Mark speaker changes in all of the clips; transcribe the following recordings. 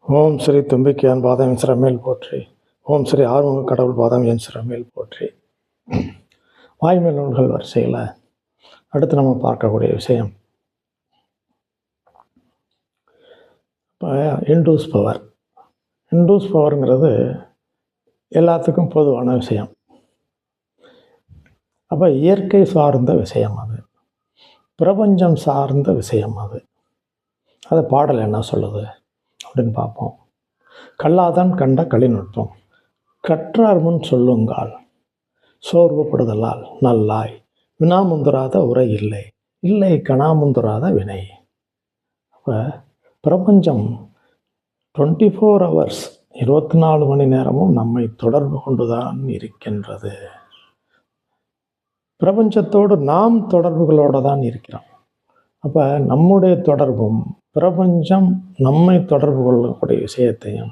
Speaker 1: ஓம் ஸ்ரீ தும்பிக்கையான் பாதம் என் சிறமேல் போற்றி. ஓம் ஸ்ரீ ஆறுமுக கடவுள் பாதம் என் சிறமேல் போற்றி. வாய்மை நூல்கள் வரிசையில் அடுத்து நம்ம பார்க்கக்கூடிய விஷயம் இப்போ இண்டூஸ் பவர். இண்டூஸ் பவருங்கிறது எல்லாத்துக்கும் பொதுவான விஷயம். அப்போ இயற்கை சார்ந்த விஷயம், அது பிரபஞ்சம் சார்ந்த விஷயம். அது பாடல் என்ன சொல்லுது அப்படின்னு பார்ப்போம். கல்லாதான் கண்ட கலிநுட்பம் கற்றார் முன் சொல்லுங்கால் சோர்வுபடுதலால் நல்லாய் வினாமுந்துராத உரை இல்லை இல்லை கணாமுந்துராத வினை. இப்போ பிரபஞ்சம் 24 hours 24 மணி நேரமும் நம்மை தொடர்பு கொண்டுதான் இருக்கின்றது. பிரபஞ்சத்தோடு நாம் தொடர்புகளோடு தான் இருக்கிறோம். அப்போ நம்முடைய தொடர்பும் பிரபஞ்சம் நம்மை தொடர்பு கொள்ளக்கூடிய விஷயத்தையும்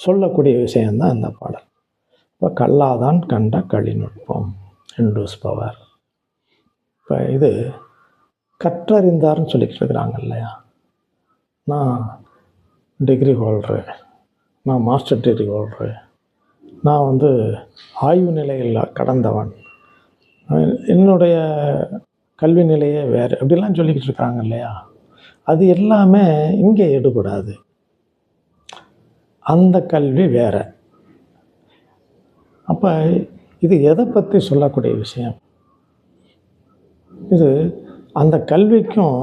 Speaker 1: சொல்லக்கூடிய விஷயந்தான் இந்த பாடல். இப்போ கல்லாதான் கண்ட கலிநுட்பம் இண்டூஸ் பவர். இப்போ இது கற்றறிந்தார்னு சொல்லிக்கிட்டு இருக்கிறாங்க இல்லையா. நான் டிகிரி ஹோல்டரு, நான் மாஸ்டர் டிகிரி ஹோல்டரு, நான் ஆய்வு நிலையில் கடந்தவன், என்னுடைய கல்வி நிலையே வேறு அப்படிலாம் சொல்லிக்கிட்டு இருக்காங்க இல்லையா. அது எல்லாமே இங்கே எடுபடாது. அந்த கல்வி வேற. அப்போ இது எதை பற்றி சொல்லக்கூடிய விஷயம்? இது அந்த கல்விக்கும்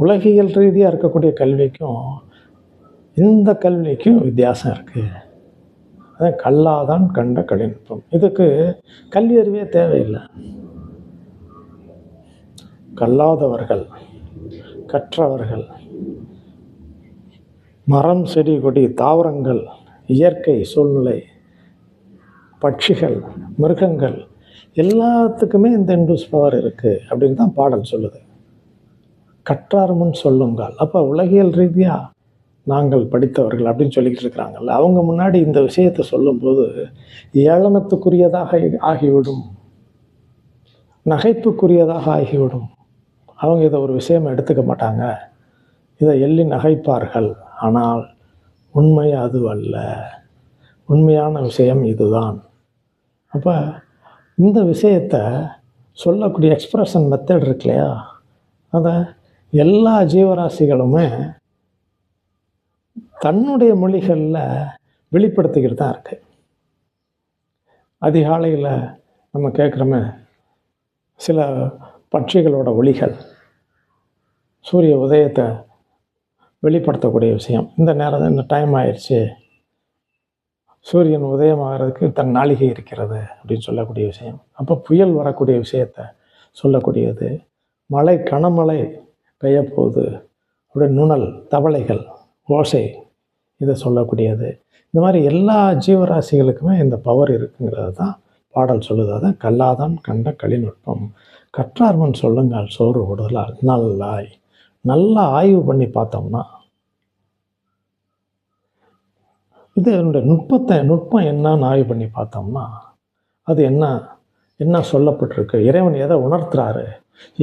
Speaker 1: உலகியல் ரீதியாக இருக்கக்கூடிய கல்விக்கும் இந்த கல்விக்கும் வித்தியாசம் இருக்குது. அதான் கல்லாதான் கண்ட கலிநுட்பம். இதுக்கு கல்வி அறிவே தேவையில்லை. கல்லாதவர்கள், கற்றவர்கள், மரம் செடி கொடி தாவரங்கள், இயற்கை சூழ்நிலை, பட்சிகள், மிருகங்கள் எல்லாத்துக்குமே இந்த இண்டூஸ் பவர் இருக்குது அப்படின்னு தான் பாடல் சொல்லுது. கற்றார் முன் சொல்லுங்கள். அப்போ உலகியல் ரீதியாக நாங்கள் படித்தவர்கள் அப்படின்னு சொல்லிக்கிட்டு இருக்கிறாங்கல்ல, அவங்க முன்னாடி இந்த விஷயத்தை சொல்லும்போது ஏளனத்துக்குரியதாக ஆகிவிடும், நகைப்புக்குரியதாக ஆகிவிடும். அவங்க இதை ஒரு விஷயம் எடுத்துக்க மாட்டாங்க, இதை எள்ளி நகைப்பார்கள். ஆனால் உண்மை அது அல்ல. உண்மையான விஷயம் இதுதான். அப்போ இந்த விஷயத்தை சொல்லக்கூடிய எக்ஸ்பிரஷன் மெத்தட் இருக்கு இல்லையா, அதை எல்லா ஜீவராசிகளுமே தன்னுடைய மொழிகளில் வெளிப்படுத்திக்கிட்டு தான் இருக்கு. அதிகாலையில் நம்ம கேட்குறோமே சில பட்சிகளோட ஒலிகள், சூரிய உதயத்தை வெளிப்படுத்தக்கூடிய விஷயம். இந்த நேரம், இந்த டைம் ஆயிடுச்சு, சூரியன் உதயமாகிறதுக்கு தன் நாளிகை இருக்கிறது அப்படின்னு சொல்லக்கூடிய விஷயம். அப்போ புயல் வரக்கூடிய விஷயத்தை சொல்லக்கூடியது, மழை கனமழை பெய்யப்போகுது அப்படியே நுணல் தவளைகள் ஓசை இதை சொல்லக்கூடியது. இந்த மாதிரி எல்லா ஜீவராசிகளுக்குமே இந்த பவர் இருக்குங்கிறது தான் பாடல் சொல்லுது. அதான் கல்லாதான் கண்ட கலிநுட்பம் கற்றார் முன் சொல்லுங்கள் சோறு விடுதலால் நல்லாய். நல்லா ஆய்வு பண்ணி பார்த்தோம்னா இது என்னுடைய நுட்பம் என்னன்னு ஆய்வு பண்ணி பார்த்தோம்னா அது என்ன சொல்லப்பட்டிருக்கு, இறைவன் எதை உணர்த்துறாரு,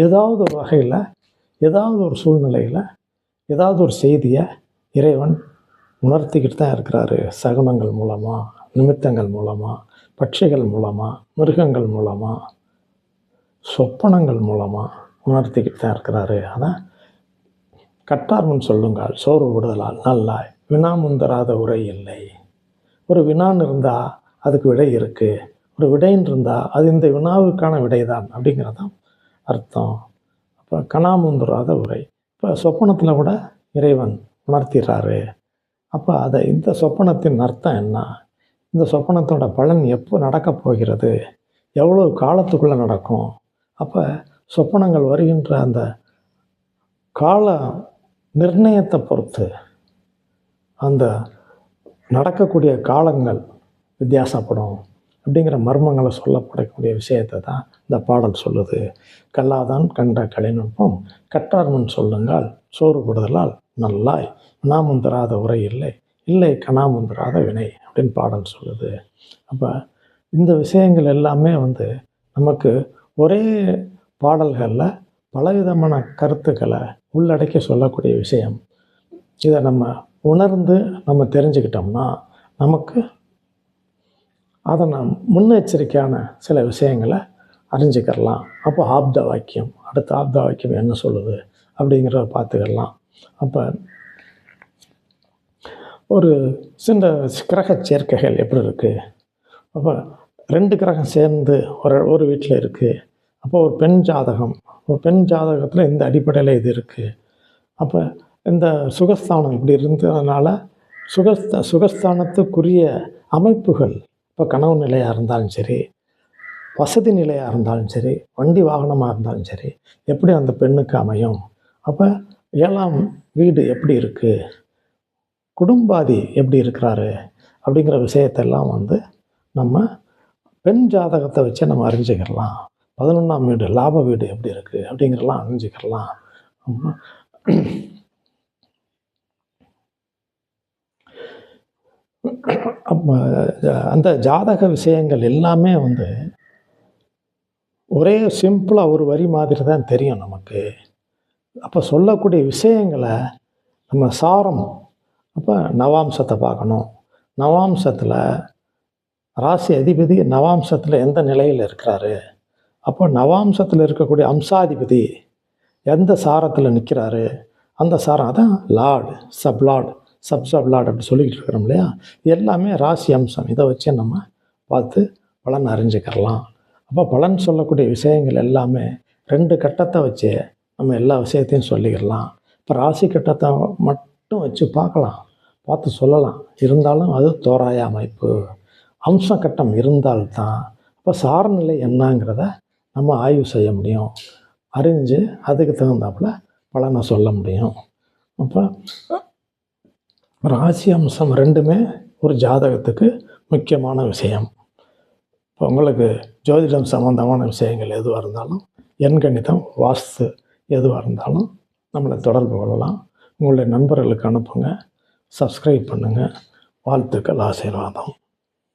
Speaker 1: ஏதாவது ஒரு வகையில், ஏதாவது ஒரு சூழ்நிலையில், ஏதாவது ஒரு செய்தியை இறைவன் உணர்த்திக்கிட்டு தான் இருக்கிறாரு. சகுனங்கள் மூலமாக, நிமித்தங்கள் மூலமாக, பட்சிகள் மூலமாக, மிருகங்கள் மூலமாக, சொப்பனங்கள் மூலமாக உணர்த்திக்கிட்டு தான் இருக்கிறாரு. அதான் கற்றார் முன் சொல்லுங்கள் சோறு விடுதலால் நல்லாய் வினாமுந்தராத உரை இல்லை. ஒரு வினான்னு இருந்தால் அதுக்கு விடை இருக்குது, ஒரு விடைன்னு இருந்தால் அது இந்த வினாவுக்கான விடை தான் அப்படிங்கிறதான் அர்த்தம். அப்போ கணாமுந்துராத உரை. இப்போ சொப்பனத்தில் கூட இறைவன் உணர்த்திடுறாரு. அப்போ இந்த சொப்பனத்தின் அர்த்தம் என்ன, இந்த சொப்பனத்தோட பலன் எப்போ நடக்கப் போகிறது, எவ்வளோ காலத்துக்குள்ளே நடக்கும். அப்போ சொப்பனங்கள் வருகின்ற அந்த கால நிர்ணயத்தை பொறுத்து அந்த நடக்கக்கூடிய காலங்கள் வித்தியாசப்படும் அப்படிங்கிற மர்மங்களை சொல்லப்படக்கூடிய விஷயத்தை தான் இந்த பாடல் சொல்லுது. கல்லாதான் கண்ட கலிநுட்பம் கற்றார் முன் சொல்லுங்கள் சோறுபடுதலால் நல்லாய் வினாமுந்தராத உரை இல்லை இல்லை கணாமுந்தராத வினை அப்படின்னு பாடல் சொல்லுது. அப்போ இந்த விஷயங்கள் எல்லாமே நமக்கு ஒரே பாடல்களில் பலவிதமான கருத்துக்களை உள்ளடக்கி சொல்லக்கூடிய விஷயம். இதை நம்ம உணர்ந்து நம்ம தெரிஞ்சுக்கிட்டோம்னா நமக்கு அதை நாம் முன்னெச்சரிக்கையான சில விஷயங்களை அறிஞ்சிக்கிறலாம். அப்போ ஆப்த வாக்கியம், அடுத்த ஆப்த வாக்கியம் என்ன சொல்லுது அப்படிங்கிறத பார்த்துக்கலாம். அப்போ ஒரு சில கிரக சேர்க்கைகள் எப்படி இருக்குது, அப்போ 2 கிரகம் சேர்ந்து ஒரு வீட்டில் இருக்குது. அப்போ ஒரு பெண் ஜாதகம், ஒரு பெண் ஜாதகத்தில் இந்த அடிப்படையில் இது இருக்குது. அப்போ இந்த சுகஸ்தானம் இப்படி இருந்ததுனால சுகஸ்தானத்துக்குரிய அமைப்புகள், இப்போ கனவு நிலையாக இருந்தாலும் சரி, வசதி நிலையாக இருந்தாலும் சரி, வண்டி வாகனமாக இருந்தாலும் சரி, எப்படி அந்த பெண்ணுக்கு அமையும். அப்போ 7ஆம் வீடு எப்படி இருக்குது, குடும்பாதி எப்படி இருக்கிறாரு அப்படிங்கிற விஷயத்தெல்லாம் நம்ம பெண் ஜாதகத்தை வச்சு நம்ம அறிஞ்சிக்கிறலாம். 11ஆம் வீடு லாப வீடு எப்படி இருக்குது அப்படிங்கிறலாம் அறிஞ்சிக்கிறலாம். அந்த ஜாதக விஷயங்கள் எல்லாமே ஒரே சிம்பிளாக ஒரு வரி மாதிரி தான் தெரியும் நமக்கு. அப்போ சொல்லக்கூடிய விஷயங்களை நம்ம சாரம், அப்போ நவாம்சத்தை பார்க்கணும். நவாம்சத்தில் ராசி அதிபதி நவாம்சத்தில் எந்த நிலையில் இருக்கிறாரு, அப்போ நவாம்சத்தில் இருக்கக்கூடிய அம்சாதிபதி எந்த சாரத்தில் நிற்கிறாரு, அந்த சாரம் அதான் லார்டு, சப்லார்டு அப்படி சொல்லிக்கிட்டு இருக்கிறோம் இல்லையா. எல்லாமே ராசி அம்சம். இதை வச்சு நம்ம பார்த்து பலன் அறிஞ்சிக்கிறலாம். அப்போ பலன் சொல்லக்கூடிய விஷயங்கள் எல்லாமே 2 கட்டத்தை வச்சு நம்ம எல்லா விஷயத்தையும் சொல்லிக்கிறலாம். இப்போ ராசி கட்டத்தை மட்டும் வச்சு பார்த்து சொல்லலாம். இருந்தாலும் அது தோராய அமைப்பு. அம்ச கட்டம் இருந்தால்தான் அப்போ சாரநிலை என்னங்கிறத நம்ம ஆய்வு செய்ய முடியும். அறிஞ்சு அதுக்கு தகுந்தாப்புல பலனை சொல்ல முடியும். அப்போ ராசி அம்சம் 2மே ஒரு ஜாதகத்துக்கு முக்கியமான விஷயம். இப்போ உங்களுக்கு ஜோதிடம் சம்பந்தமான விஷயங்கள் எதுவாக இருந்தாலும், எண்கணிதம், வாஸ்து எதுவாக இருந்தாலும் நம்மளை தொடர்பு கொள்ளலாம். உங்களுடைய நண்பர்களுக்கு அனுப்புங்க. சப்ஸ்கிரைப் பண்ணுங்கள். வாழ்த்துக்கள், ஆசீர்வாதம்.